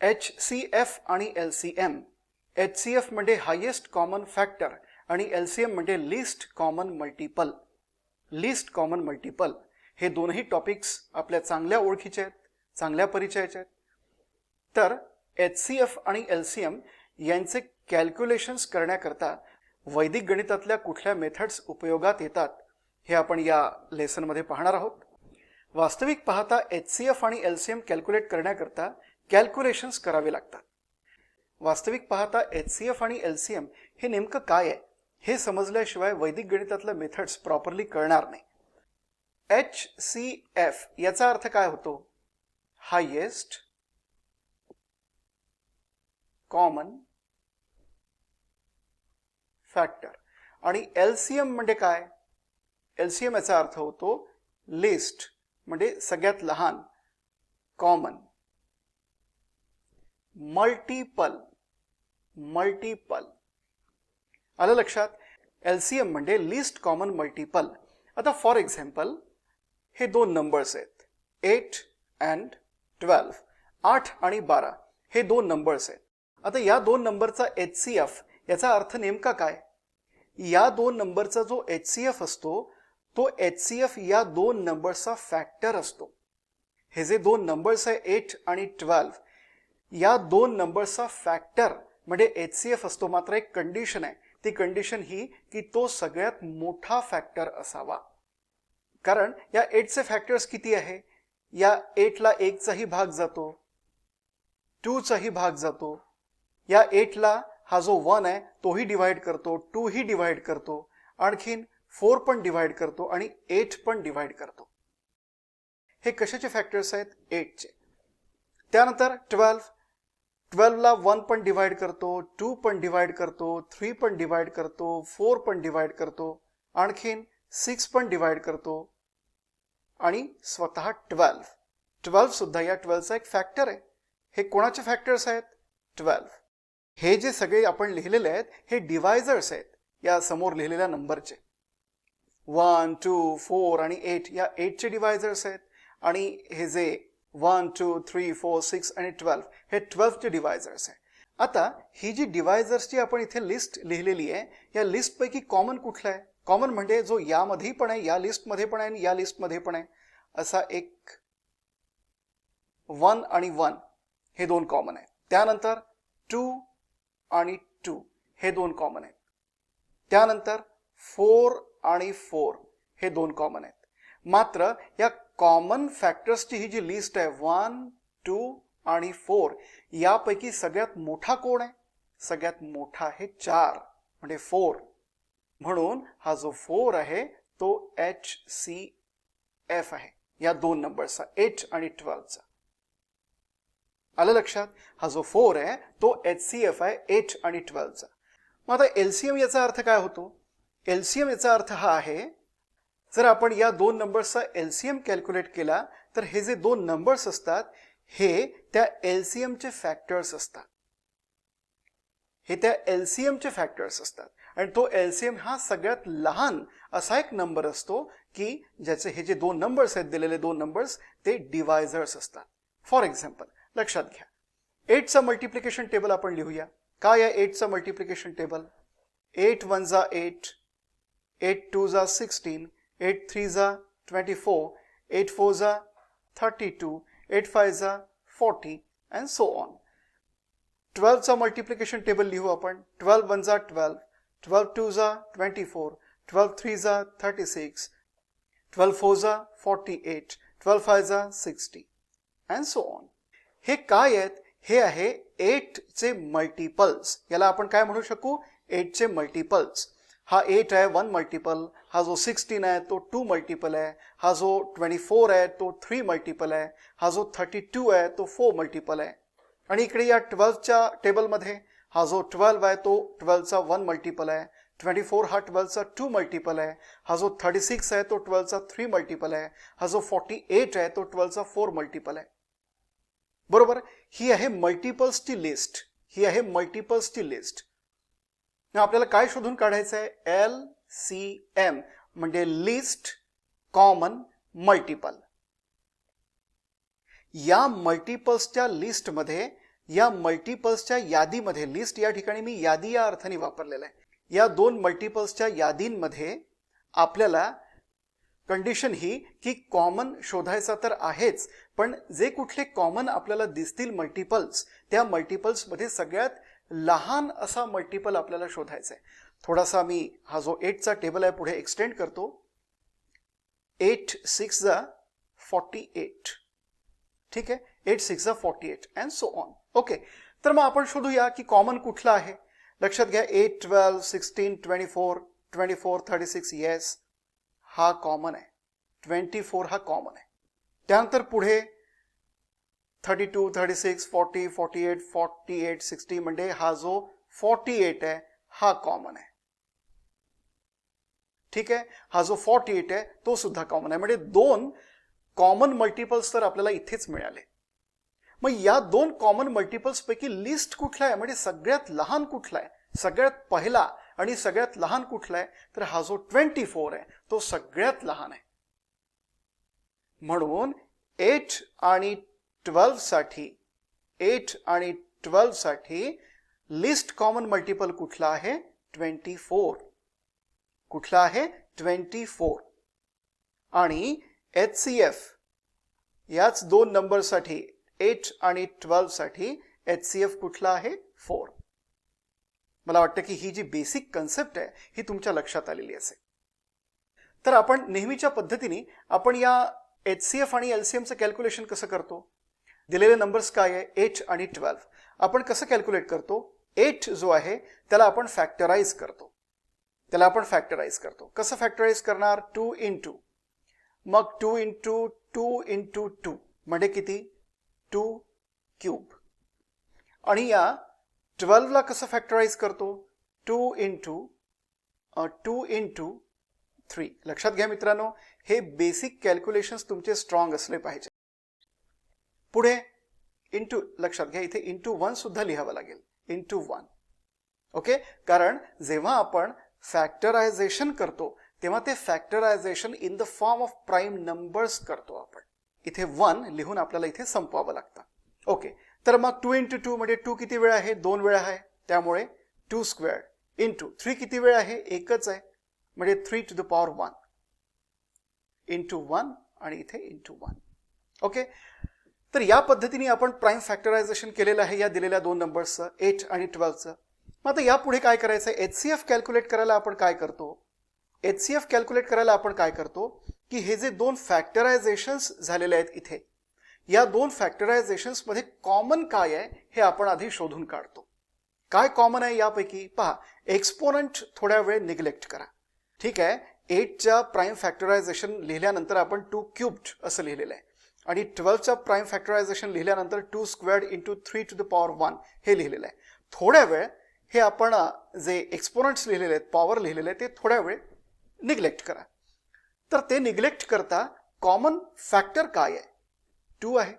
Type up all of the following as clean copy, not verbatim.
HCF आणि LCM. HCF म्हणजे highest common factor आणि LCM म्हणजे least common multiple. Least common multiple हे दोनही टॉपिक्स आपल्या चांगल्या ओळखीचे आहेत, चांगल्या परिचयाचे आहेत. तर HCF आणि LCM यांचे कॅल्क्युलेशन्स करण्याकरता वैदिक गणितातल्या कुठल्या मेथड्स उपयोगात येतात हे आपण या लेसनमध्ये पाहणार आहोत. वास्तविक पाहता HCF आणि LCM कॅल्क्युलेट करण्याकरता कॅल्क्युलेशन्स करावे लागतात. वास्तविक पाहता HCF आणि LCM हे नेमकं काय आहे हे समजल्याशिवाय वैदिक गणितातल्या मेथड्स प्रॉपरली कळणार नाही. HCF याचा अर्थ काय होतो? Highest common factor. आणि LCM म्हणजे काय? LCM याचा अर्थ होतो लिस्ट म्हणजे सगळ्यात लहान कॉमन मल्टिपल. मल्टिपल आलं लक्षात? LCM म्हणजे लिस्ट कॉमन मल्टिपल. आता फॉर एक्झाम्पल हे दोन नंबर्स आहेत 8 and 12. 8 आणि 12 हे दोन नंबर्स आहेत. आता या दोन नंबरचा HCF याचा अर्थ नेमका काय? या दोन नंबरचा जो HCF असतो तो HCF या दोन नंबर्सचा फॅक्टर असतो. हे जे दोन नंबर्स आहे 8 आणि 12 या दोन नंबर्सचा फॅक्टर म्हणजे HCF असतो. मात्र एक कंडिशन आहे. ती कंडिशन ही की तो सगळ्यात मोठा फॅक्टर असावा. कारण या 8चे फॅक्टर्स किती आहे? या 8ला 1चाही भाग जातो, 2चाही भाग जातो. या 8ला हा जो 1 आहे तोही डिवाइड करतो, 2 ही डिवाइड करतो, आणखीन 4 पण डिवाइड करतो आणि 8 पण डिवाइड करतो. हे कशाचे फॅक्टर्स आहेत? 8चे. त्यानंतर 12ला 1 पण डिवाइड करतो, 2 पण डिवाइड करतो, 3 पण डिवाइड करतो, 4 पण डिवाइड करतो, आणखीन 6 पण डिवाइड करतो आणि स्वतः 12 सुद्धा या 12चा एक फॅक्टर आहे. हे कोणाचे फॅक्टर्स आहेत? 12. हे जे सगळे आपण लिहिलेले आहेत हे डिवायझर्स आहेत या समोर लिहिलेल्या नंबरचे. 1, 2, 4 आणि 8 या 8चे डिवायझर्स आहेत आणि हे जे 1, 2, 3, 4, 6 आणि 12 हे 12चे डिवायझर्स आहे. आता ही जी डिवायझर्सची आपण इथे लिस्ट लिहिलेली आहे या लिस्टपैकी कॉमन कुठला आहे? कॉमन म्हणजे जो यामध्ये पण आहे, या लिस्टमध्ये पण आहे आणि या लिस्टमध्ये पण आहे असा एक 1 आणि 1 हे दोन कॉमन आहेत. त्यानंतर 2 आणि 2 हे दोन कॉमन आहेत. त्यानंतर 4 आणि 4 हे दोन कॉमन आहेत. मात्र या कॉमन फॅक्टर्सची ही जी लिस्ट आहे 1, 2 आणि 4 यापैकी सगळ्यात मोठा कोण आहे? सगळ्यात मोठा आहे 4 म्हणजे 4. म्हणून हा जो 4 आहे तो HCF आहे या दोन नंबरचा 8 आणि 12चा. आलं लक्षात? हा जो 4 आहे तो HCF आहे 8 आणि 12चा. मग आता LCM याचा अर्थ काय होतो? LCM याचा अर्थ हा आहे जर आपण या दोन नंबर्सचा LCM कॅल्क्युलेट केला तर हे जे दोन नंबर्स असतात हे त्या LCMचे फॅक्टर्स असतात. हे त्या LCMचे फॅक्टर्स असतात आणि तो LCM हा सगळ्यात लहान असा एक नंबर असतो की ज्याचे हे जे दोन नंबर्स आहेत दिलेले दोन नंबर्स ते डिवायझर्स असतात. फॉर एक्झाम्पल लक्षात घ्या 8चा मल्टिप्लिकेशन टेबल आपण लिहूया. काय आहे 8चा मल्टिप्लिकेशन टेबल? 8 1 जा 8, 8 2 जा 16, 8 3 जा 24, 8 4 जा 32, 8 5 जा 40 and so on. 12चा मल्टिप्लिकेशन टेबल लिहू आपण. 12 1 जा 12, 12 2 जा 24, 12 3 जा 36, 12 4 जा 48, 12 5 जा 60 and so on. हे काय आहेत? हे आहे 8चे मल्टिपल्स. याला आपण काय म्हणू शकू? 8चे मल्टिपल्स. हा 8 आहे 1 मल्टिपल, हा जो 16 आहे तो 2 मल्टिपल आहे, हा जो 24 आहे तो 3 मल्टिपल आहे, हा जो 32 आहे तो 4 मल्टिपल आहे. आणि इकडे या 12च्या टेबलमध्ये हा जो 12 आहे तो 12चा 1 मल्टिपल आहे, 24 हा 12चा 2 मल्टिपल आहे, हा जो 36 आहे तो 12चा 3 मल्टिपल आहे, हा जो 48 आहे तो 12चा 4 मल्टिपल आहे. बरोबर? ही आहे मल्टिपल्सची लिस्ट. ही आहे मल्टिपल्सची लिस्ट. आपल्याला काय शोधून काढायचं आहे? LCM म्हणजे लिस्ट कॉमन मल्टिपल. या मल्टिपल्सच्या लिस्टमध्ये या मल्टिपल्सच्या यादीमध्ये, लिस्ट या ठिकाणी मी यादी या अर्थाने वापरलेला आहे, या दोन मल्टिपल्सच्या यादींमध्ये आपल्याला कंडिशन ही की कॉमन शोधायचा तर आहेच, पण जे कुठले कॉमन आपल्याला दिसतील मल्टिपल्स, त्या मल्टिपल्समध्ये सगळ्यात लहान असा मल्टिपल आपल्याला शोधायचा आहे. थोडासा मी हा जो 8चा टेबल आहे पुढे एक्सटेंड करतो. 8 6 जा 48. ठीक आहे, 8 6 जा 48 अँड सो ऑन. ओके, तर मग आपण शोधूया की कॉमन कुठला आहे. लक्षात घ्या 8 12 16 24 24 36 येस, हा कॉमन आहे. 24 हा कॉमन आहे. त्यानंतर पुढे 32 36 40 48 48 60 म्हणजे हा जो 48 आहे हा कॉमन आहे. ठीक आहे, हा जो 48 आहे तो सुद्धा कॉमन आहे. म्हणजे दोन कॉमन मल्टिपल्स तर आपल्याला इथेच मिळाले. मग या दोन कॉमन मल्टिपल्स पैकी लिस्ट कुठला आहे, म्हणजे सगळ्यात लहान कुठला आहे, सगळ्यात पहिला आणि सगळ्यात लहान कुठला आहे, तर हा जो 24 आहे तो सगळ्यात लहान आहे. म्हणून 8 आणि 12 साठी 8 आणि 12 साठी लिस्ट कॉमन मल्टिपल कुठला आहे, 24. कुठला आहे, 24. आणि HCF याच दोन नंबरसाठी 8 आणि 12 साठी HCF कुठला आहे, 4. मला वाटतं की ही जी बेसिक कन्सेप्ट आहे ही तुमच्या लक्षात आलेली असेल. तर आपण नेहमीच्या पद्धतीने आपण या HCF आणि LCMचं कॅल्क्युलेशन कसं करतो. दिलेले नंबर्स काय आहे, 8 आणि 12. आपण कसं कॅल्क्युलेट करतो, 8 जो आहे त्याला आपण फॅक्टराइज करतो. कसं फॅक्टराइज करणार, 2 इंटू, मग 2 इंटू 2 इंटू 2 म्हणजे किती, 2 क्यूब. आणि या 12 ला कसं फॅक्टराइज करतो, 2 इंटू 3. लक्षात घ्या मित्रांनो, हे बेसिक कॅल्क्युलेशन्स तुमचे स्ट्रॉंग असले पाहिजे. पुढे इंटू, लक्षात घ्या इथे इंटू 1 सुद्धा लिहावं लागेल, इंटू 1. ओके, कारण जेव्हा आपण फॅक्टरायझेशन करतो तेव्हा ते factorisation in the form of prime numbers करतो आपण. इथे 1 लिहून आपल्याला इथे संपवावं लागतं. ओके, तर मग 2 इंटू 2 म्हणजे 2 किती वेळा आहे, 2 वेळा आहे, त्यामुळे 2 स्क्वेअर्ड. इंटू 3 किती वेळा आहे, एकच आहे, म्हणजे 3 टू द पॉवर 1 इंटू 1 आणि इथे इंटू 1. ओके, तर या पद्धतीने आपण प्राईम फॅक्टरायझेशन केलेलं आहे या दिलेल्या दोन नंबर्सचं, 8 आणि 12चं. मग आता यापुढे काय करायचं, HCF कॅल्क्युलेट करायला आपण काय करतो, की हे जे दोन फॅक्टरायझेशन्स झालेले आहेत इथे, या दोन फॅक्टरायझेशन्स मध्ये कॉमन काय आहे हे आपण आधी शोधून काढतो. काय कॉमन आहे यापैकी पहा, एक्सपोनंट थोड्या वेळ निग्लेक्ट करा. ठीक आहे, 8च्या प्राईम फॅक्टरायझेशन लिहिल्यानंतर आपण 2 क्यूब्ड असं लिहिलेलं आहे, आणि 12च्या प्राईम फॅक्टरायझेशन लिहिल्यानंतर 2 squared into 3 to the power 1 हे लिहिलेलं आहे. थोड्या वेळ हे आपण जे एक्सपोनंट्स लिहिलेले आहेत, पॉवर लिहिलेले आहेत, ते थोड्या वेळ निग्लेक्ट करा. तर ते निग्लेक्ट करता कॉमन फॅक्टर काय आहे, 2 आहे.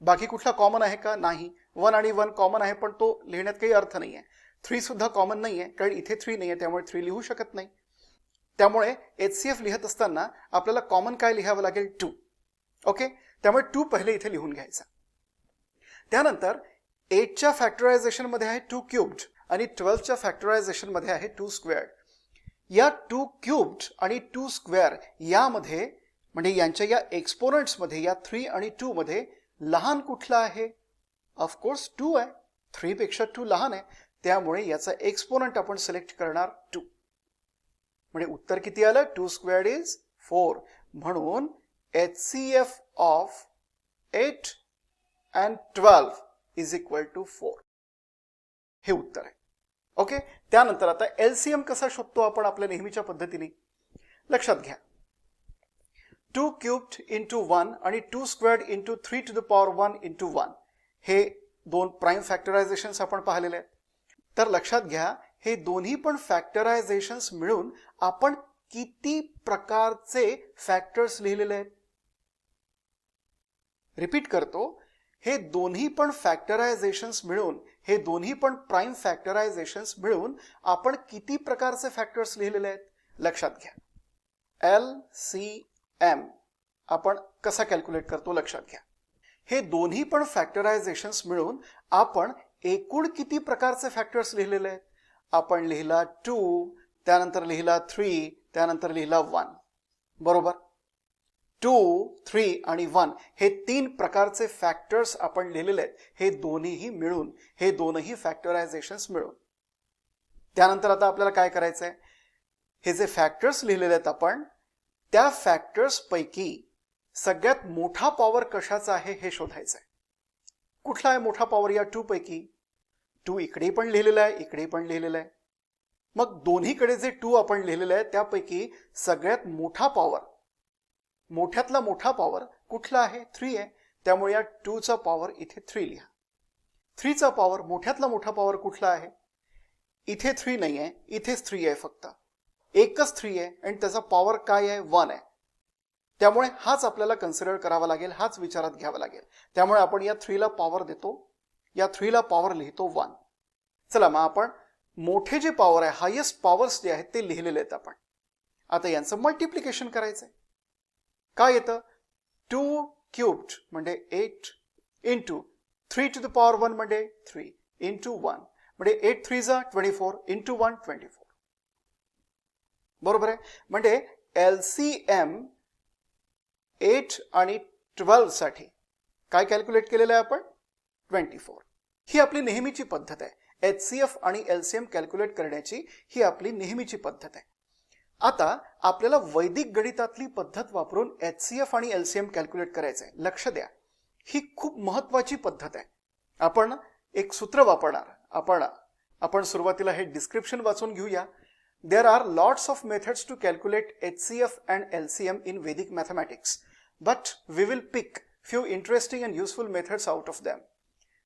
बाकी कुठला कॉमन आहे का, नाही. 1 आणि 1 कॉमन आहे पण तो लिहिण्यात काही अर्थ नाही आहे. 3 सुद्धा कॉमन नाही आहे कारण इथे 3 नाही आहे, त्यामुळे 3 लिहू शकत नाही. त्यामुळे HCF लिहित असताना आपल्याला कॉमन काय लिहावं लागेल, 2. ओके, त्यामुळे 2 पहिले इथे लिहून घ्यायचा. त्यानंतर 8च्या फॅक्टरायझेशन मध्ये आहे 2 क्यूब्ड आणि 12च्या फॅक्टरायझेशन मध्ये आहे 2 स्क्वेअर्ड. या 2 क्यूब्ड आणि 2 स्क्वेअर यामध्ये म्हणजे यांच्या या एक्सपोनंट्स मध्ये, या 3 आणि 2 मध्ये लहान कुठला आहे, ऑफकोर्स 2 आहे. 3 पेक्षा 2 लहान आहे, त्यामुळे याचा एक्सपोनंट आपण सिलेक्ट करणार 2. म्हणजे उत्तर किती आलं, 2 स्क्वेअर्ड इज 4. म्हणून HCF of 8 and 12 is equal to 4. हे उत्तर आहे. ओके, त्यानंतर आता LCM कसा शोधतो आपण आपल्या नेहमीच्या पद्धतीने. लक्षात घ्या, 2 क्यूब्ड इंटू 1 आणि 2 squared into 3 to the power 1 into 1 हे दोन प्राईम फॅक्टरायझेशन्स आपण पाहिलेले आहेत. तर लक्षात घ्या, हे दोन्ही पण फॅक्टरायझेशन्स मिळून आपण किती प्रकारचे फॅक्टर्स लिहिलेले आहेत. रिपीट करतो, हे दोन्ही पण फॅक्टरायझेशन्स मिळून, हे दोन्ही पण प्राईम फॅक्टरायझेशन्स मिळून आपण किती प्रकारचे फॅक्टर्स लिहिलेले आहेत. लक्षात घ्या, LCM आपण कसा कॅल्क्युलेट करतो लक्षात घ्या. हे दोन्ही पण फॅक्टरायझेशन्स मिळून आपण एकूण किती प्रकारचे फॅक्टर्स लिहिलेले आहेत? आपण लिहिला 2, त्यानंतर लिहिला 3, त्यानंतर लिहिला 1. बरोबर? 2, 3 आणि 1 हे 3 प्रकारचे फॅक्टर्स आपण लिहिलेले आहेत. हे दोन्हीही मिळून, हे दोनही फॅक्टरायझेशन्स मिळून. त्यानंतर आता आपल्याला काय करायचं आहे? हे जे फॅक्टर्स लिहिलेले आहेत आपण, त्या फॅक्टर्स पैकी सगळ्यात मोठा पॉवर कशाचा आहे हे शोधायचं आहे. कुठला आहे मोठा पॉवर या 2 पैकी? 2 इकडे पण लिहिलेला आहे, इकडे पण लिहिलेला आहे. मग दोन्हीकडे जे 2 आपण लिहिलेलं आहे त्यापैकी सगळ्यात मोठा पॉवर, मोठ्यातला मोठा पॉवर कुठला आहे? 3 आहे. त्यामुळे या 2 चा पॉवर इथे 3 लिहा. 3 चा पॉवर, मोठ्यातला मोठा पॉवर कुठला आहे? इथे 3 नाही आहे, इथेच 3 आहे. फक्त एकच 3 आहे आणि त्याचा पॉवर काय आहे? 1 आहे. त्यामुळे हाच आपल्याला कन्सिडर करावा लागेल, हाच विचारात घ्यावा लागेल. त्यामुळे आपण या 3 ला पॉवर देतो, या 3 ला पॉवर लिहितो 1. चला मग आपण मोठे जे पॉवर आहे, हायेस्ट पॉवर्स जे आहेत ते लिहिलेले आहेत आपण. आता यांचं मल्टिप्लिकेशन करायचं आहे. काय येतं? 2 क्यूब्ड म्हणजे 8 इंटू 3 टू द पॉवर 1 म्हणजे 3 इंटू 1 म्हणजे 8 3 जा 24 इंटू 1 24. बरोबर आहे? म्हणजे LCM 8 आणि 12 साठी काय कॅल्क्युलेट केलेलं आहे आपण? 24. ही आपली नेहमीची पद्धत आहे. HCF आणि LCM कॅल्क्युलेट करण्याची ही आपली नेहमीची पद्धत आहे. आता आपल्याला वैदिक गणितातली पद्धत वापरून HCF आणि LCM कॅल्क्युलेट करायचं आहे. लक्ष द्या, ही खूप महत्वाची पद्धत आहे. आपण एक सूत्र वापरणार. आपण सुरुवातीला हे डिस्क्रिप्शन वाचून घेऊया. There are lots of methods to calculate HCF and LCM in Vedic mathematics, but we will pick few interesting and useful methods out of them.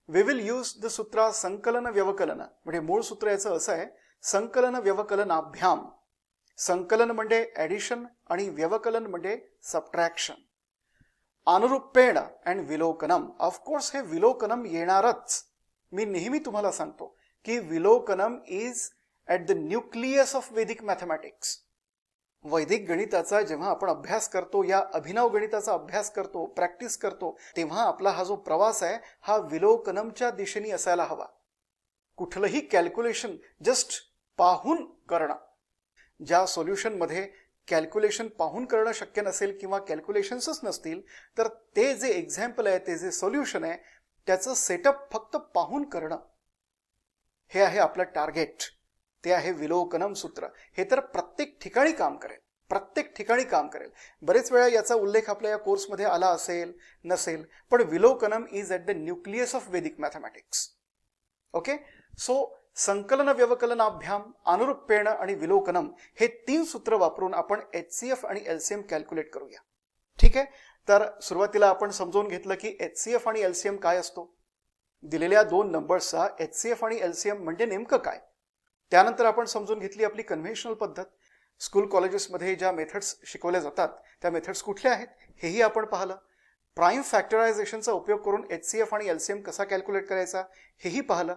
We will use the sutra संकलन व्यवकलन. म्हणजे मूळ सूत्र याचं असं आहे, संकलन व्यवकलनाभ्याम. संकलन म्हणजे ॲडिशन आणि व्यवकलन म्हणजे सबट्रॅक्शन. अनुरूपेण अँड विलोकनम. ऑफकोर्स हे विलोकनम येणारच. मी नेहमी तुम्हाला सांगतो की विलोकनम is at the nucleus of Vedic mathematics. वैदिक गणिताचा जेव्हा आपण अभ्यास करतो, या अभिनव गणिताचा अभ्यास करतो, प्रॅक्टिस करतो, तेव्हा आपला हा जो प्रवास आहे हा विलोकनमच्या दिशेने असायला हवा. कुठलंही कॅल्क्युलेशन जस्ट पाहून करणं, ज्या सोल्युशनमध्ये कॅल्क्युलेशन पाहून करणं शक्य नसेल किंवा कॅल्क्युलेशन्सच नसतील, तर ते जे एक्झाम्पल आहे, ते जे सोल्युशन आहे, त्याचं सेटअप फक्त पाहून करणं, हे आहे आपलं टार्गेट. ते आहे विलोकनम सूत्र. हे तर प्रत्येक ठिकाणी काम करेल, प्रत्येक ठिकाणी काम करेल. बरेच वेळा याचा उल्लेख आपल्या या कोर्समध्ये आला असेल नसेल, पण विलोकनम is at the nucleus of Vedic mathematics. Okay, so संकलन व्यवकलनाभ्याम, अनुरूपेण आणि विलोकनम हे 3 सूत्र वापरून आपण HCF आणि LCM कॅल्क्युलेट करूया. ठीक आहे? तर सुरुवातीला आपण समजून घेतलं की HCF आणि LCM काय असतो. दिलेल्या 2 नंबर्सचा HCF आणि LCM म्हणजे नेमकं काय. त्यानंतर आपण समजून घेतली आपली कन्व्हेन्शनल पद्धत. स्कूल कॉलेजेसमध्ये ज्या मेथड्स शिकवल्या जातात त्या मेथड्स कुठल्या आहेत हेही आपण पाहिलं. प्राईम फॅक्टरायझेशनचा उपयोग करून HCF आणि LCM कसा कॅल्क्युलेट करायचा हेही पाहिलं.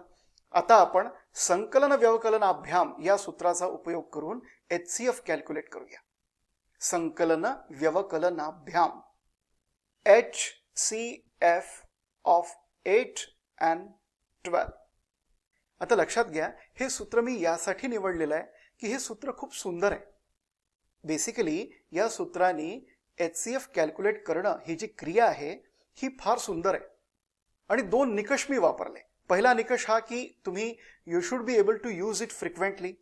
आता आपण संकलन व्यवकलनाभ्याम या सूत्राचा उपयोग करून HCF कॅल्क्युलेट करूया. संकलन व्यवकलनाभ्याम, HCF ऑफ 8 and 12. आता लक्षात घ्या, हे सूत्र मी यासाठी निवडलेलं आहे की हे सूत्र खूप सुंदर आहे. बेसिकली या सूत्राने HCF कॅल्क्युलेट करणं ही जी क्रिया आहे ही फार सुंदर आहे. आणि 2 निकष मी वापरले. पहिला निकष हा की तुम्ही you should be able to use it frequently,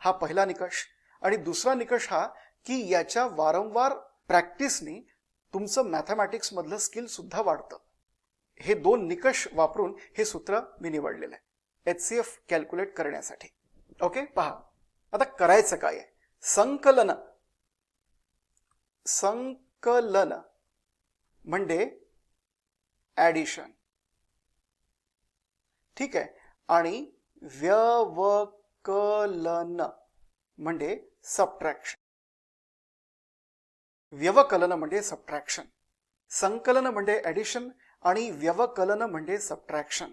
हा पहिला निकष. आणि दुसरा निकष हा की याच्या वारंवार प्रॅक्टिसने तुमचं मॅथमॅटिक्स मधलं स्किल सुद्धा वाढतं. हे 2 निकष वापरून हे सूत्र मी निवडलेलं आहे HCF कॅल्क्युलेट करण्यासाठी. ओके, पहा आता करायचं काय आहे. संकलन, संकलन म्हणजे ॲडिशन. ठीक आहे, आणि व्यवकलन म्हणजे सबट्रॅक्शन. व्यवकलन म्हणजे सबट्रॅक्शन. संकलन म्हणजे ॲडिशन आणि व्यवकलन म्हणजे सबट्रॅक्शन.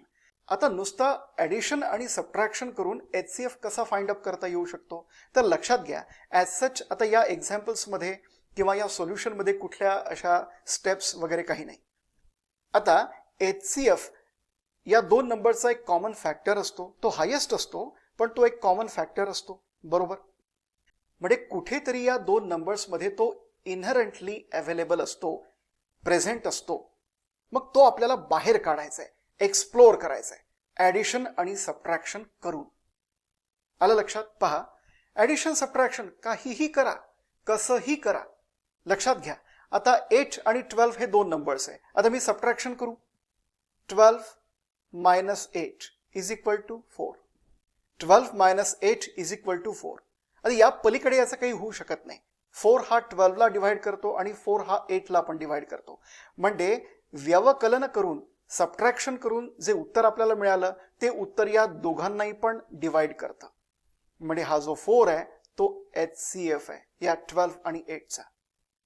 आता नुसता ॲडिशन आणि सबट्रॅक्शन करून HCF कसा फाइंड अप करता येऊ शकतो तर लक्षात घ्या, ॲज सच आता या एक्झाम्पल्समध्ये किंवा या सोल्युशनमध्ये कुठल्या अशा स्टेप्स वगैरे काही नाही. आता HCF या दोन नंबरचा एक कॉमन फॅक्टर असतो, तो हायेस्ट असतो, पण तो एक कॉमन फॅक्टर असतो, बरोबर. म्हणजे कुठेतरी या दोन नंबर्समध्ये तो इनहरंटली अवेलेबल असतो, प्रेझेंट असतो. मग तो आपल्याला बाहेर काढायचा आहे, एक्सप्लोर करायचा आहे, ॲडिशन आणि सबट्रॅक्शन करून. आलं लक्षात? पहा, ॲडिशन सबट्रॅक्शन काहीही करा, कसंही करा. लक्षात घ्या, आता 8 आणि 12 हे दोन नंबर्स आहे. आता मी सबट्रॅक्शन करू. 12 minus 8 is equal to 4. 12 minus 8 is equal to 4. आता या पलीकडे याचं काही होऊ शकत नाही. 4 हा 12 ला डिवाइड करतो आणि 4 हा 8 ला पण डिवाइड करतो. म्हणजे व्यवकलन करून, सबट्रॅक्शन करून जे उत्तर आपल्याला मिळालं ते उत्तर या दोघांनाही पण डिवाइड करतं. म्हणजे हा जो 4 आहे तो HCF आहे या 12 आणि 8चा.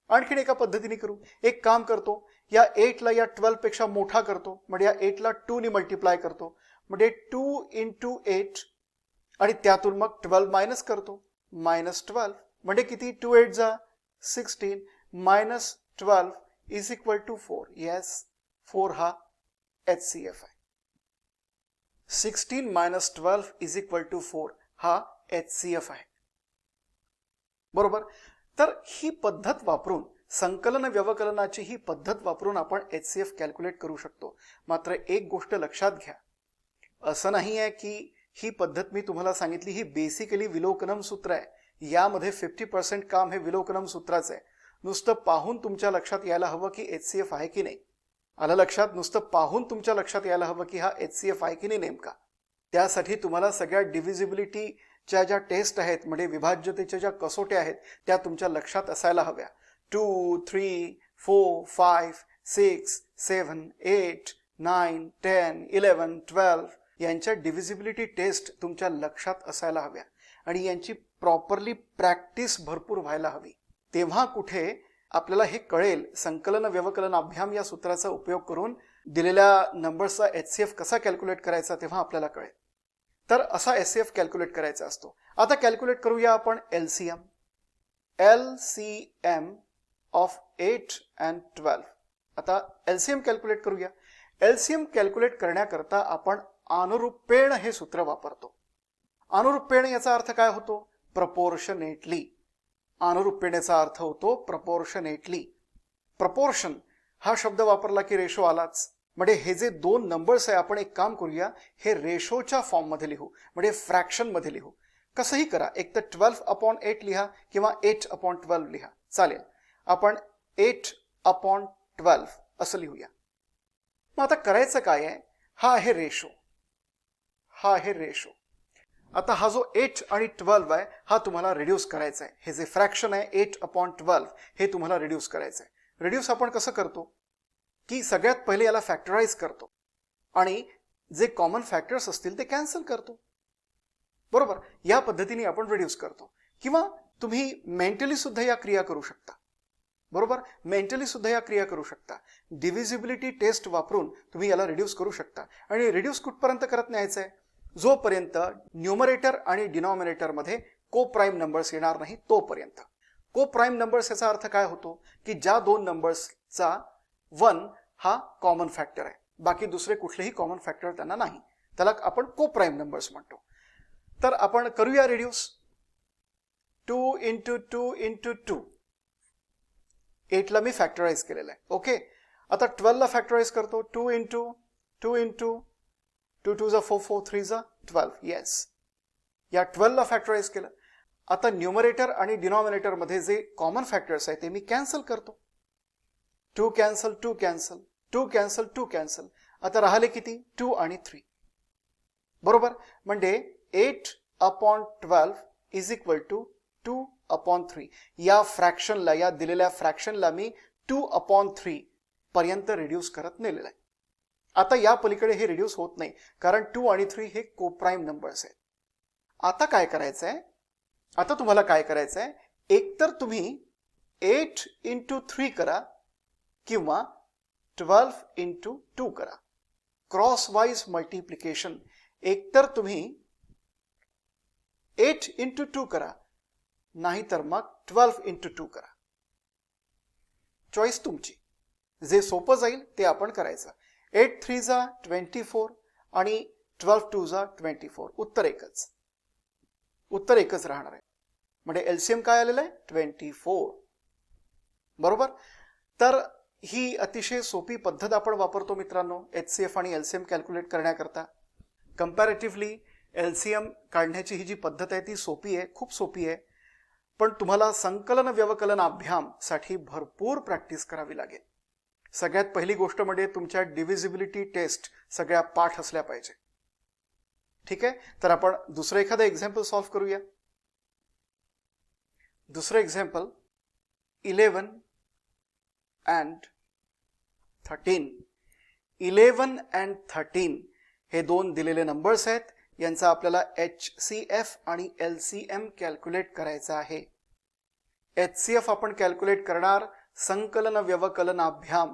आणखीन एका पद्धतीने करू. एक काम करतो, या 8 ला या 12 पेक्षा मोठा करतो, म्हणजे या 8 ला 2 ने मल्टिप्लाय करतो, म्हणजे 2 इंटू 8 आणि त्यातून मग 12 मायनस करतो, मायनस 12 म्हणजे किती, 2 8 जा 16 minus 12 is equal to 4. Yes, 4 हा HCF आहे. 16 मायनस 12 इज इक्वल टू 4 हा HCF आहे, बरोबर. तर ही पद्धत वापरून, संकलन व्यवकलनाची ही पद्धत वापरून आपण HCF कॅल्क्युलेट करू शकतो. मात्र एक गोष्ट लक्षात घ्या, असं नाही आहे की ही पद्धत मी तुम्हाला सांगितली ही बेसिकली विलोकनम सूत्र आहे. यामध्ये 50% काम हे विलोकनम सूत्राचं आहे. नुसतं पाहून तुमच्या लक्षात यायला हवं की HCF आहे की नाही. आलं लक्षात? नुसतं पाहून तुमच्या लक्षात यायला हवं की हा HCF आहे की नाही नेमका. त्यासाठी तुम्हाला सगळ्या डिव्हिजिबिलिटीच्या ज्या टेस्ट आहेत, म्हणजे विभाज्यतेच्या ज्या कसोट्या आहेत, त्या तुमच्या लक्षात असायला हव्या. 2, 3, 4, 5, 6, 7, 8, 9, 10, 11, 12 यांच्या डिव्हिजिबिलिटी टेस्ट तुमच्या लक्षात असायला हव्या आणि यांची प्रॉपरली प्रॅक्टिस भरपूर व्हायला हवी. तेव्हा कुठे आपल्याला हे कळेल, संकलन व्यवकलन अभ्याम या सूत्राचा उपयोग करून दिलेल्या नंबरचा HCF कसा कॅल्क्युलेट करायचा तेव्हा आपल्याला कळेल. तर असा HCF कॅल्क्युलेट करायचा असतो. आता कॅल्क्युलेट करूया आपण LCM. LCM of 8 and 12. आता LCM कॅल्क्युलेट करूया. LCM कॅल्क्युलेट करण्याकरता आपण अनुरूपेण हे सूत्र वापरतो. अनुरूपेण याचा अर्थ काय होतो? प्रपोर्शनेटली. अनुरूपेणेचा अर्थ होतो प्रपोर्शनेटली. प्रपोर्शन हा शब्द वापरला की रेशो आलाच. म्हणजे हे जे दोन नंबर्स आहे, आपण एक काम करूया, हे रेशोच्या फॉर्ममध्ये लिहू, म्हणजे फ्रॅक्शनमध्ये लिहू. कसंही करा, एक तर 12/8 लिहा किंवा 8/12 लिहा, चालेल. आपण 8/12 असं लिहूया. मग आता करायचं काय आहे, हा आहे रेशो, हा आहे रेशो. आता हा जो 8 आणि 12 आहे हा तुम्हाला रिड्यूस करायचा आहे. हे जे फ्रॅक्शन आहे 8/12 हे तुम्हाला रिड्यूस करायचं आहे. रिड्यूस आपण कसं करतो की सगळ्यात पहिले याला फॅक्टराइज करतो आणि जे कॉमन फॅक्टर्स असतील ते कॅन्सल करतो, बरोबर. या पद्धतीने आपण रिड्यूस करतो. किंवा तुम्ही मेंटली सुद्धा या क्रिया करू शकता, बरोबर. मेंटली सुद्धा या क्रिया करू शकता. डिव्हिजिबिलिटी टेस्ट वापरून तुम्ही याला रिड्यूस करू शकता. आणि रिड्यूस कुठपर्यंत करत न्यायचं आहे, जोपर्यंत न्यूमरेटर आणि डिनॉमिनेटरमध्ये को प्राईम नंबर्स येणार नाही तोपर्यंत. को प्राईम नंबर्स याचा अर्थ काय होतो की ज्या दोन नंबर्सचा 1 हा कॉमन फॅक्टर आहे, बाकी दुसरे कुठलेही कॉमन फॅक्टर त्यांना नाही, त्याला आपण को प्राईम नंबर्स म्हणतो. तर आपण करूया रिड्यूस. 2 into 2 into 2. 8 ला मी फॅक्टराइज केलेलं आहे, ओके. आता 12 ला फॅक्टराइज करतो. 2 इंटू 2 इंटू 2 2 जा 4 4 3 जा 12. येस, या 12 ला फॅक्टराइज केलं. आता न्यूमरेटर आणि डिनॉमिनेटर मध्ये जे कॉमन फॅक्टर्स आहेत ते मी कॅन्सल करतो. 2 कॅन्सल 2 कॅन्सल 2 कॅन्सल 2 कॅन्सल. आता राहिले किती, 2 आणि 3, बरोबर. म्हणजे 8/12 इज इक्वल टू 2/3. या फ्रॅक्शनला, या दिलेल्या फ्रॅक्शनला मी 2/3 पर्यंत रिड्यूस करत नेलेलं आहे. आता या पलीकडे हे रिड्यूस होत नाही कारण 2 आणि 3 हे कोप्राईम नंबर्स आहेत. आता काय करायचं आहे, आता तुम्हाला काय करायचं आहे, एकतर तुम्ही 8 इंटू 3 करा किंवा 12 इंटू 2 करा. Cross wise multiplication. एकतर तुम्ही 8 इंटू 2 करा, नाहीतर मग 12 इंटू 2 करा. चॉईस तुमची. जे सोपं जाईल ते आपण करायचं. 8 3 जा 24 आणि 12 2 जा 24. उत्तर एकच राहणार आहे. म्हणजे एलसीएम काय आलेलं आहे? 24. बरोबर. तर ही अतिशय सोपी पद्धत आपण वापरतो मित्रांनो एचसीएफ आणि एलसीएम कॅल्क्युलेट करण्याकरता. कंपॅरेटिव्हली एलसीएम काढण्याची ही जी पद्धत आहे ती सोपी आहे, खूप सोपी आहे. पण तुम्हाला संकलन व्यवकलन अभ्यामसाठी भरपूर प्रॅक्टिस करावी लागेल. सगळ्यात पहिली गोष्ट म्हणजे तुमच्या डिव्हिजिबिलिटी टेस्ट सगळ्या पाठ असल्या पाहिजे. ठीक आहे. तर आपण दुसरं एखादं एक्झाम्पल सॉल्व्ह करूया. दुसरं एक्झाम्पल 11 and 13. 11 and 13 हे दोन दिलेले नंबर्स आहेत. यांचा आपल्याला HCF आणि LCM कॅल्क्युलेट करायचा आहे. HCF आपण कॅल्क्युलेट करणार संकलन व्यवकलन अभ्याम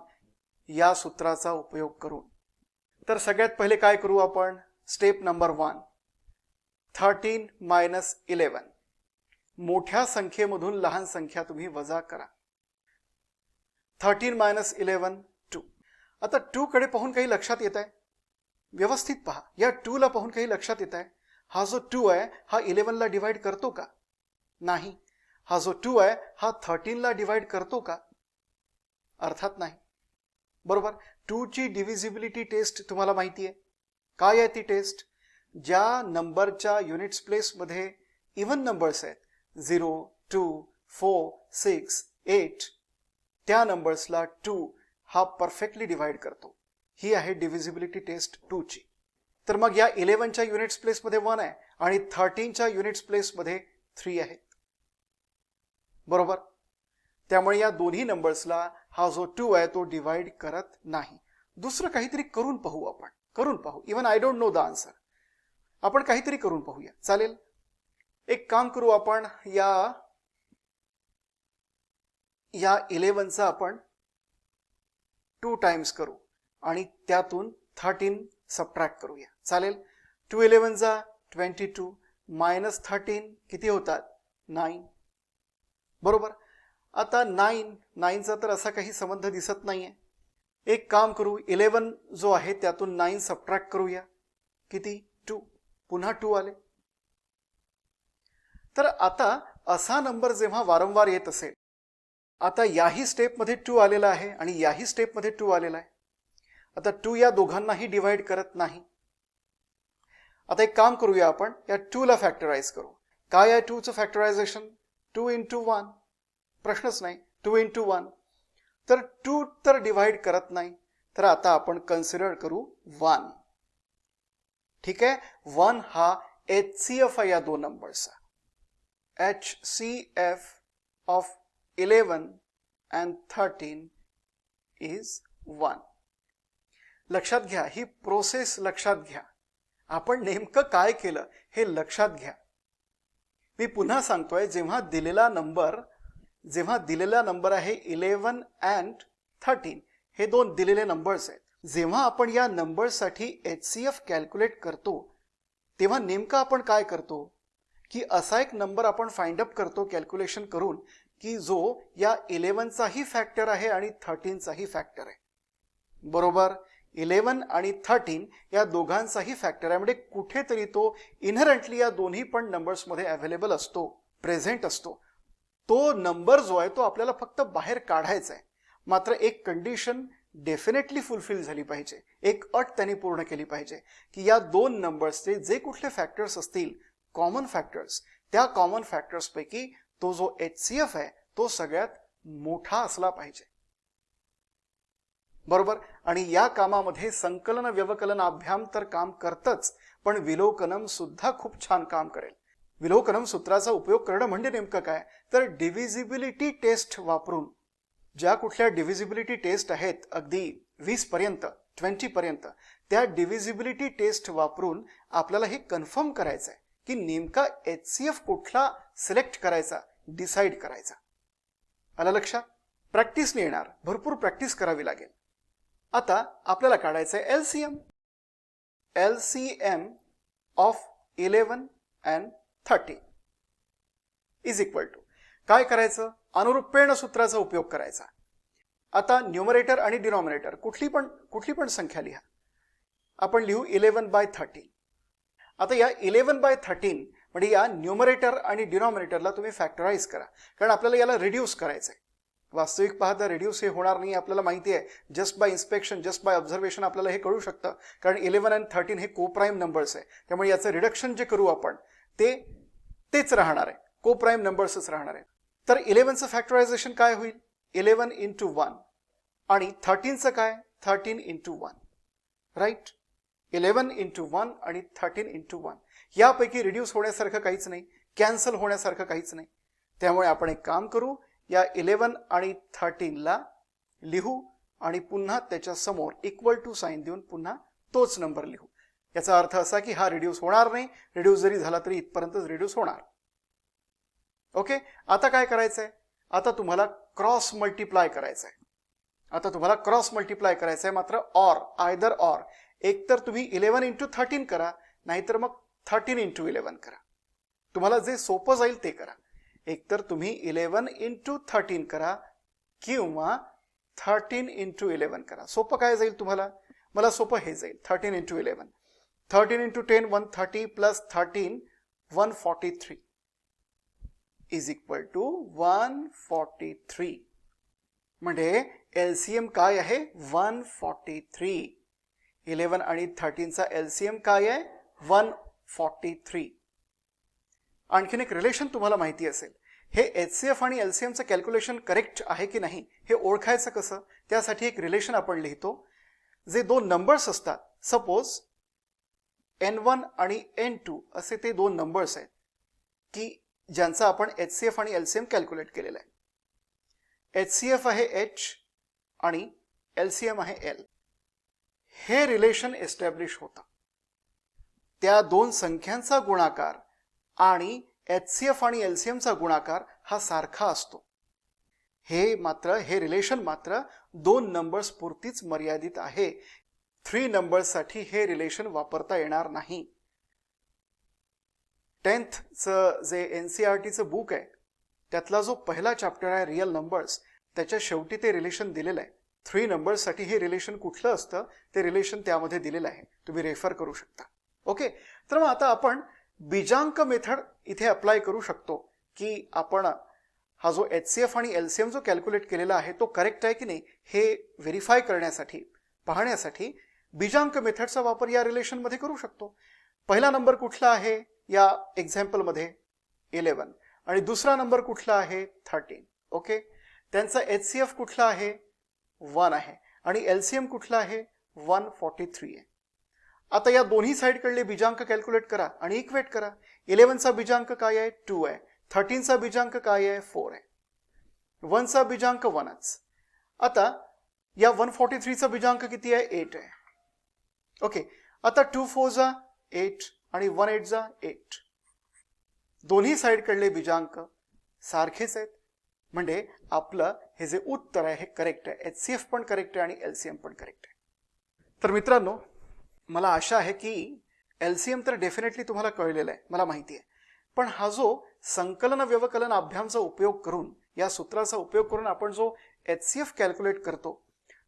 या सूत्राचा उपयोग करून. तर सगळ्यात पहिले काय करू आपण? Step number 1, 13 minus 11. मोठ्या संख्येमधून लहान संख्या तुम्ही वजा करा. 13 मायनस 11 2. आता 2 कडे पाहून काही लक्षात येत आहे? व्यवस्थित पहा. या 2 ला पाहून काही लक्षात येत आहे? हा जो 2 आहे हा 11 ला डिवाइड करतो का? नाही. हा जो 2 आहे हा 13 ला डिवाइड करतो का? अर्थात नाही. बरोबर. 2 ची डिव्हिजिबिलिटी टेस्ट तुम्हाला माहिती आहे. काय आहे ती टेस्ट? ज्या नंबरच्या युनिट्स प्लेस मध्ये इव्हन नंबर्स आहेत 0 2 4 6 8 त्या नंबर्सला 2 हा परफेक्टली डिवाइड करतो. ही आहे डिव्हिजिबिलिटी टेस्ट 2 ची. तर मग या 11 च्या युनिट्स प्लेस मध्ये 1 आहे आणि 13 च्या युनिट्स प्लेस मध्ये 3 आहेत. बरोबर. त्यामुळे या दोन्ही नंबर्सला हा जो 2 आहे तो डिवाइड करत नाही. दुसरं काहीतरी करून पाहू आपण. करून पाहू. Even I don't know the answer. आपण काहीतरी करून पाहूया. चालेल. एक काम करू आपण. या 11 चा आपण 2 टाइम्स करू आणि त्यातून 13 सबट्रॅक्ट करूया. चालेल. 2 11 जा 22 मायनस 13 किती होतात? 9. बरोबर. आता 9 चा तर असा काही संबंध दिसत नाहीये. एक काम करू. 11 जो आहे त्यातून 9 सबट्रॅक्ट करूया. किती? 2. पुन्हा 2 आले. तर आता असा नंबर जेव्हा वारंवार येत असेल, आता याही स्टेपमध्ये 2 आलेला आहे आणि याही स्टेपमध्ये 2 आलेला आहे. आता 2 या दोघांनाही डिवाइड करत नाही. आता एक काम करूया आपण. या 2 ला फॅक्टराइज करू. काय आहे 2 चं फॅक्टरायझेशन? 2 into 1. प्रश्नच नाही. 2 into 1. तर 2 तर डिवाइड करत नाही. तर आता आपण कन्सिडर करू 1. ठीक आहे. 1 हा HCF आहे या दोन नंबर्सचा. HCF of 11 and 13 is 1. लक्षात घ्या. ही प्रोसेस लक्षात घ्या. आपण नेमकं काय केलं हे लक्षात घ्या. मी पुन्हा सांगतोय. जेव्हा दिलेला नंबर आहे 11 and 13 हे दोन दिलेले नंबर्स आहेत. जेव्हा आपण या नंबरसाठी HCF कॅल्क्युलेट करतो तेव्हा नेमकं आपण काय करतो की असा एक नंबर आपण फाइंड अप करतो कॅल्क्युलेशन करून की जो या 11 चाही फॅक्टर आहे आणि 13 चाही फॅक्टर आहे. बरोबर. 11 आणि 13 या दोघांचाही फॅक्टर आहे. म्हणजे कुठेतरी तो इनहरंटली या दोन्ही पण नंबर्स मध्ये अवेलेबल असतो, प्रेझेंट असतो. तो नंबर जो आहे तो आपल्याला फक्त बाहेर काढायचा आहे. मात्र एक कंडिशन डेफिनेटली फुलफिल झाली पाहिजे. एक अट त्यांनी पूर्ण केली पाहिजे की या दोन नंबर्सचे जे कुठले फॅक्टर्स असतील कॉमन फॅक्टर्स, त्या कॉमन फॅक्टर्स पैकी तो जो HCF आहे तो सगळ्यात मोठा असला पाहिजे. बरोबर. आणि या कामामध्ये संकलन व्यवकलन अभ्याम तर काम करतच, पण विलोकनम सुद्धा खूप छान काम करेल. विलोकनम सूत्राचा उपयोग करणं म्हणजे नेमकं काय? तर डिव्हिजिबिलिटी टेस्ट वापरून ज्या कुठल्या डिव्हिजिबिलिटी टेस्ट आहेत अगदी 20 पर्यंत 20 पर्यंत, त्या डिव्हिजिबिलिटी टेस्ट वापरून आपल्याला हे कन्फर्म करायचं आहे की नेमका HCF कुठला सिलेक्ट करायचा, डिसाइड करायचा. आलं लक्षात? प्रॅक्टिसने येणार. भरपूर प्रॅक्टिस करावी लागेल. आता आपल्याला काढायचं आहे LCM of 11 and 13 is equal to काय करायचं? अनुरूपेण सूत्राचा उपयोग करायचा. आता न्यूमरेटर आणि डिनॉमिनेटर कुठली पण संख्या लिहा. आपण लिहू 11/13. आता या 11/13 म्हणजे या न्यूमरेटर आणि डिनॉमिनेटरला तुम्ही फॅक्टराइज करा, कारण आपल्याला याला रिड्यूस करायचं आहे. वास्तविक पाहता रिड्यूस हे होणार नाही आपल्याला माहिती आहे. Just by inspection, just by observation आपल्याला हे कळू शकतं, कारण 11 आणि 13 हे कोप्राईम नंबर्स आहे. त्यामुळे याचं रिडक्शन जे करू आपण तेच राहणार आहे, कोप्राईम नंबर्सच राहणार आहे. तर 11चं फॅक्टरायझेशन काय होईल? 11 into 1. आणि 13चं काय? 13 into 1. राईट. 11 into 1 आणि 13 into 1. यापैकी रिड्यूस होण्यासारखं काहीच नाही, कॅन्सल होण्यासारखं काहीच नाही. त्यामुळे आपण एक काम करू, या 11 आणि 13ला लिहू आणि पुन्हा त्याच्या समोर इक्वल टू साइन देऊन पुन्हा तोच नंबर लिहू. याचा अर्थ असा की हा रिड्यूस होणार नाही, रिड्यूस जरी झाला तरी इथपर्यंतच रिड्यूस होणार. ओके. आता काय करायचंय? आता तुम्हाला क्रॉस मल्टिप्लाय करायचंय. मात्र ऑर, आयदर ऑर. एक तर तुम्ही 11 into 13 करा, नाहीतर मग 13 into 11 करा. तुम्हाला जे सोपं जाईल ते करा. एक तर तुम्ही 11 into 13 करा किंवा 13 into 11 करा. सोपं काय जाईल तुम्हाला? मला सोपं हे जाईल, 13 into 11. 13 into 10 130 plus 13 143 is equal to 143. म्हणजे LCM काय आहे? 143. 11 आणि 13चा LCM काय आहे? 143. आणखीन एक रिलेशन तुम्हाला माहिती असेल. हे HCF आणि LCMचं कॅल्क्युलेशन करेक्ट आहे की नाही हे ओळखायचं कसं? त्यासाठी एक रिलेशन आपण लिहितो. जे दोन नंबर्स असतात, सपोज N1 आणि N2 असे ते दोन नंबर्स आहेत की ज्यांचा आपण HCF आणि LCM कॅल्क्युलेट केलेला आहे. HCF आहे H आणि LCM आहे L. हे रिलेशन एस्टॅब्लिश होतं. त्या दोन संख्यांचा गुणाकार आणि HCF आणि LCMचा गुणाकार हा सारखा असतो. हे रिलेशन मात्र दोन नंबर्स पुरतीच मर्यादित आहे. 3 नंबर्ससाठी हे रिलेशन वापरता येणार नाही. 10thचं जे NCERTचं बुक आहे त्यातला जो पहिला चॅप्टर आहे रियल नंबर्स, त्याच्या शेवटी ते रिलेशन दिलेलं आहे. 3 नंबर्ससाठी हे रिलेशन कुठलं असतं ते रिलेशन त्यामध्ये दिलेलं आहे, तुम्ही रेफर करू शकता. ओके. तर मग आता आपण बीजांक मेथड इथे अप्लाय करू शकतो की आपण हा जो HCF आणि LCM जो कॅल्क्युलेट केलेला आहे तो करेक्ट आहे की नाही हे व्हेरीफाय करण्यासाठी, पाहण्यासाठी बीजांक मेथडचा वापर या रिलेशनमध्ये करू शकतो. पहिला नंबर कुठला आहे या एक्झाम्पलमध्ये? 11. आणि दुसरा नंबर कुठला आहे? 13. ओके. त्यांचा HCF कुठला आहे? 1 आहे. आणि LCM कुठला आहे? 143 आहे. आता या दोन्ही साईडकडले बीजांक कॅल्क्युलेट करा आणि इक्वेट करा. 11चा बीजांक काय आहे? 2 आहे. 13चा बीजांक काय आहे? 4 आहे. 1चा बीजांक 1च. आता या 143चा बीजांक किती आहे? 8 आहे. ओके. आता 2 4 जा 8 आणि 1 8 जा 8. दोन्ही साईडकडले बीजांक सारखेच आहेत, म्हणजे आपलं हे जे उत्तर आहे हे करेक्ट आहे. HCF पण करेक्ट आहे आणि LCM पण करेक्ट आहे. तर मित्रांनो, मला आशा आहे की LCM तर डेफिनेटली तुम्हाला कळलेलं आहे, मला माहिती आहे. पण हा जो संकलन व्यवकलन अभ्यामचा उपयोग करून, या सूत्राचा उपयोग करून आपण जो HCF कॅल्क्युलेट करतो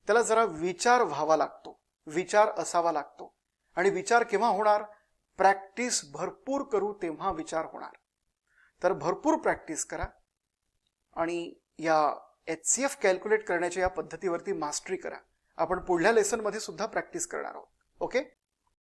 त्याला जरा विचार व्हावा लागतो, विचार असावा लागतो. आणि विचार केव्हा होणार? प्रॅक्टिस भरपूर करू तेव्हा विचार होणार. तर भरपूर प्रॅक्टिस करा आणि या HCF कॅल्क्युलेट करण्याच्या या पद्धतीवरती मास्टरी करा. आपण पुढल्या लेसनमध्ये सुद्धा प्रॅक्टिस करणार आहोत. ओके.